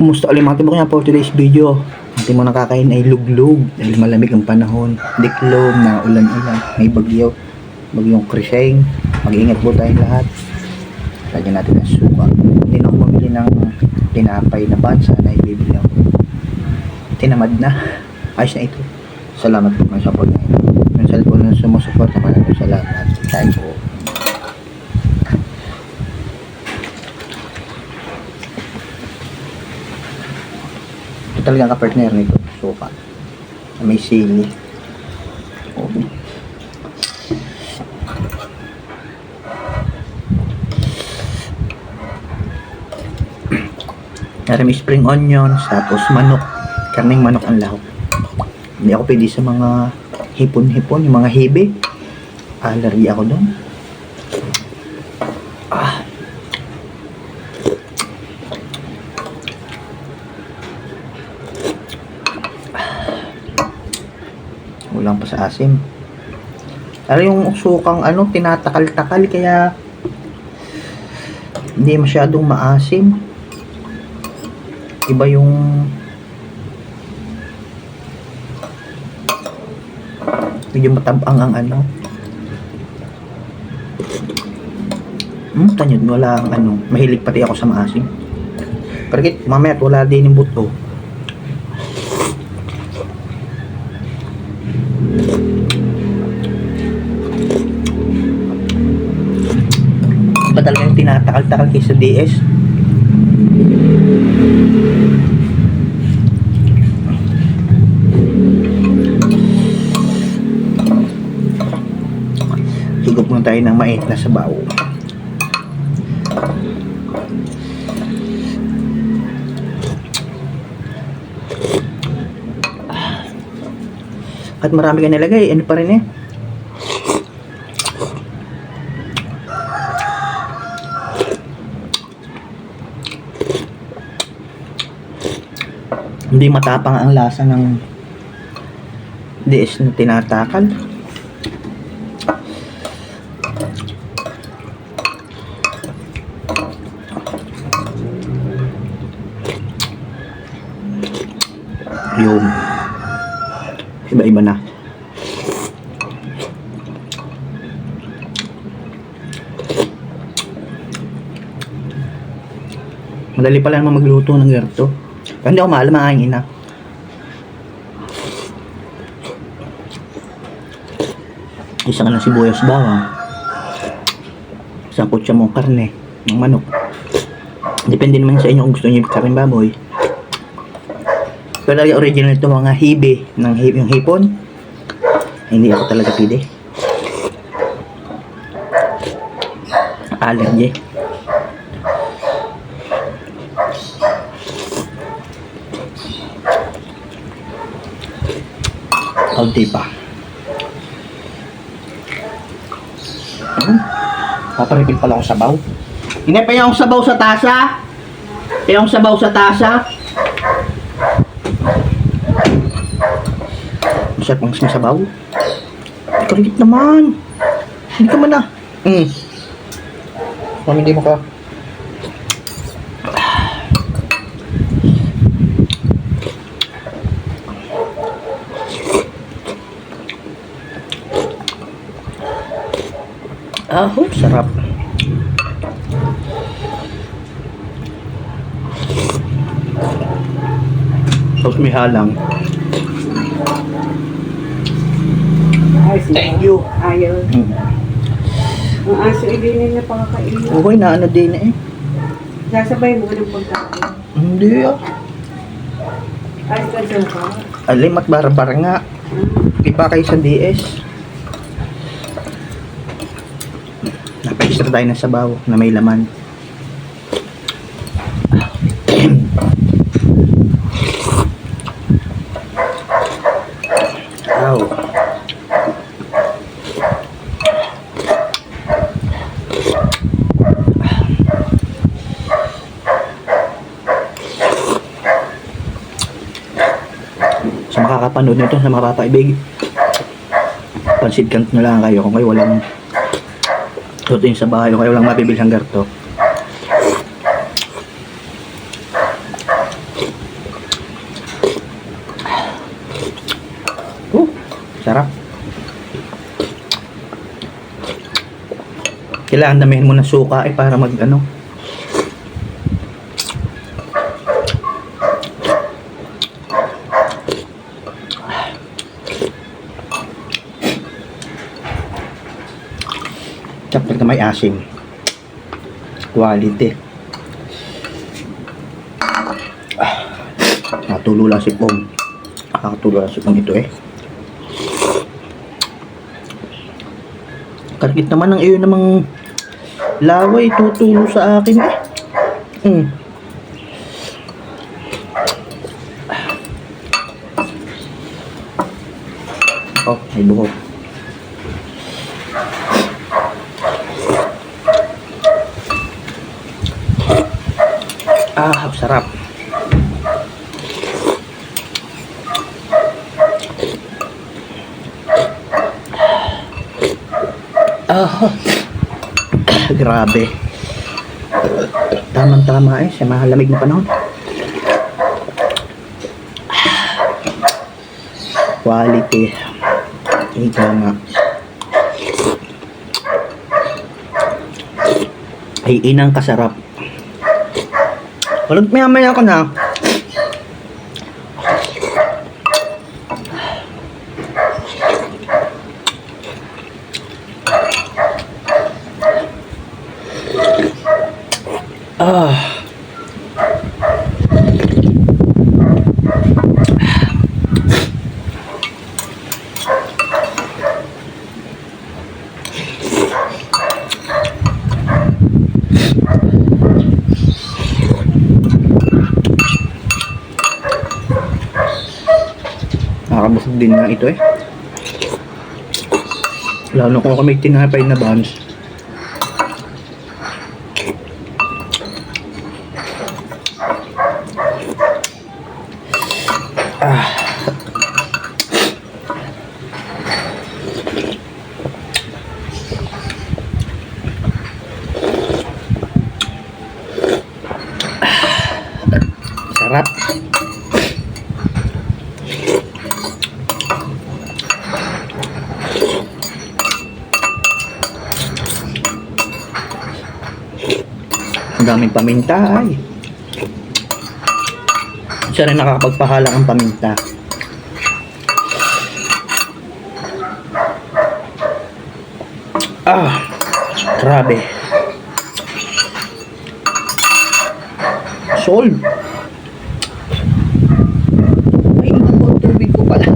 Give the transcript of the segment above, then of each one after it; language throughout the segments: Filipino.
Kumusta ulit mga tibok niya for today's video? Ating mga nakakain ay luglog dahil malamig ang panahon. Diklom na ulan-ulan. May bagyo. Bagyong Kriseng. Mag-iingat po tayong lahat. Lagyan natin ang suka. Hindi na ako mamili ng tinapay na bansa na ibibili ako. Tinamad na. Ayos na ito. Salamat po ng support na ito. Yung cellphone na sumusupport naman ako. Salamat. Tayo po. Talagang ka-partner nito, suka. May sili. Okay. May spring onions, tapos manok. Karneng manok ang lahok. Hindi ako pwede sa mga hipon-hipon, yung mga hibe. Allergy ako doon. Kulang pa sa asim. Pero yung sukang tinatakal-takal kaya hindi masyadong maasim. Iba yung medyo matabang ang tanyod, wala ang mahilig pati ako sa maasim. Karikit, mamaya wala din yung buto. Ba talagang tinatakal-takal kayo sa DS? Higop muna tayo ng mainit na sabaw. At marami ka nilagay, ano pa rin eh. Hindi matapang ang lasa ng DS na tinatakal. Yung iba-iba na. Madali pala naman magluto ng ganito. Pero hindi ako maalam ang aking ina. Isa ka ng sibuyas bawang. Isang kutsa mong karne ng manok. Depende naman sa inyo kung gusto niyo yung karne baboy. Pero talaga original ito mga hibe ng yung hipon. Hindi ako talaga pide. Allergy. Kaunti pa. Paparipil pala ako sabaw. Hindi pa yung sabaw sa tasa. Yung sabaw sa tasa. Masarap ang sabaw. Karigit naman. Hindi ka man na. Mami, hindi mo ka. Sarap. Tapos may halang. Thank you. Ayaw. Ang aso din na pakakainin. Okay na din eh. Sasabay mo ng pagkain. Hindi Ayos ka dyan ka. Alimat barbar nga. Iba kayo sa DS. Napa-extra tayo ng sabaw na may laman. Wow. Sa makakapanood nito, sa mga papaibig, pansit canton na lang kayo kung kayo walang lutuin sa bahay o kayo walang mabibilhang garto. Sarap. Kailangan damihan mo ng suka para mag ano. Siyempre na may asim. Quality. Nakatulo lang si Pong. Nakatulo lang si Pong ito eh. Karkit naman ang iyo namang laway tutulo sa akin eh. Oh, may buhok. Sarap. Grabe. Tamang-tama eh sa malamig na panahon. Quality. Ika nga. Ay inang kasarap. Walang maya ko na. Nakakabusog din nga ito eh. Lalo kung kami tinapay na buns. Sarap. Ang daming paminta ay. Siya rin nakakapagpahala ang paminta. Grabe. Solve. Ay, ang tubig ko pala.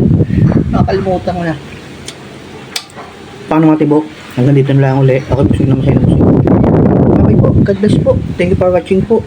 Nakakalimutan ko na. Paano mga tibok? Hanggang dito na lang uli. Ako gusto naman sa inyo. Okay po. God bless po. Thank you for watching po.